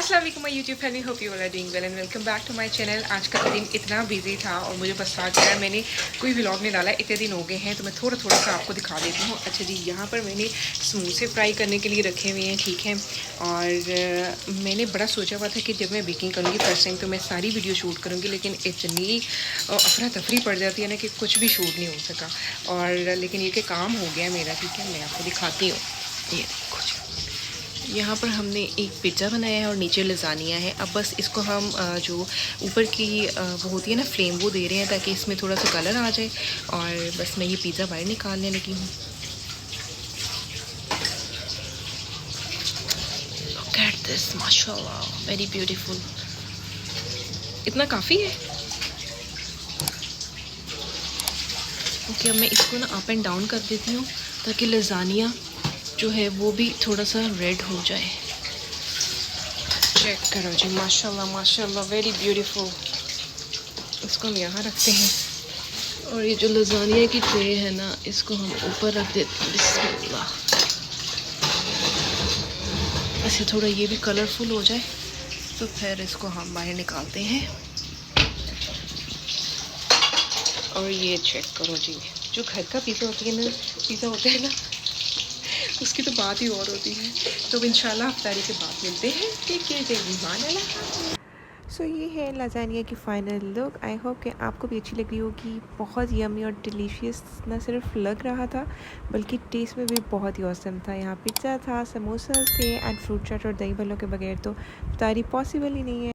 अस्सलाम वालेकुम my YouTube family, hope you all are doing well and welcome back to my channel. आज का दिन इतना बिजी था और मुझे बस स्टार्ट किया, मैंने कोई व्लॉग नहीं डाला, इतने दिन हो गए हैं, तो मैं थोड़ा थोड़ा सा आपको दिखा देती हूँ। अच्छा जी, यहाँ पर मैंने समोसे फ्राई करने के लिए रखे हुए हैं, ठीक है। और मैंने बड़ा सोचा हुआ था कि जब मैं बेकिंग करूँगी फर्स्ट टाइम तो मैं सारी वीडियो शूट करूँगी, लेकिन इतनी अफरा तफरी पड़ जाती है ना कि कुछ भी शूट नहीं हो सका। और लेकिन ये कि काम हो गया मेरा, ठीक है। मैं आपको दिखाती हूँ, ये देखो जी। यहाँ पर हमने एक पिज़्ज़ा बनाया है और नीचे लज़ानिया है। अब बस इसको हम जो ऊपर की वो होती है ना फ्लेम, वो दे रहे हैं ताकि इसमें थोड़ा सा कलर आ जाए। और बस मैं ये पिज़्ज़ा बाहर निकालने लगी हूँ। लुक एट दिस, माशाल्लाह, वेरी ब्यूटीफुल। इतना काफ़ी है। ओके, अब मैं इसको ना अप एंड डाउन कर देती हूँ ताकि लज़ानिया जो है वो भी थोड़ा सा रेड हो जाए। चेक करो जी, माशाल्लाह माशाल्लाह, वेरी ब्यूटीफुल। इसको हम यहाँ रखते हैं और ये जो लज़ानिया की ट्रे है ना, इसको हम ऊपर रख देते हैं। बिस्मिल्लाह। ऐसे थोड़ा ये भी कलरफुल हो जाए तो फिर इसको हम बाहर निकालते हैं। और ये चेक करो जी, जो घर का पिज़्ज़ा होता है ना, उसकी तो बात ही और होती है। तो इंशाल्लाह अफ्तारी के बाद मिलते हैं। टेक केयर, जय ईमान अल्लाह। सो ये है लाजानिया की फ़ाइनल लुक। आई होप कि आपको भी अच्छी लग रही होगी। बहुत यमी और डिलीशियस ना सिर्फ लग रहा था बल्कि टेस्ट में भी बहुत ही औसम था। यहाँ पिज़्ज़ा था, समोसा थे एंड फ्रूट चाट और दही भल्लों के बगैर तो इफ्तारी पॉसिबल ही नहीं है।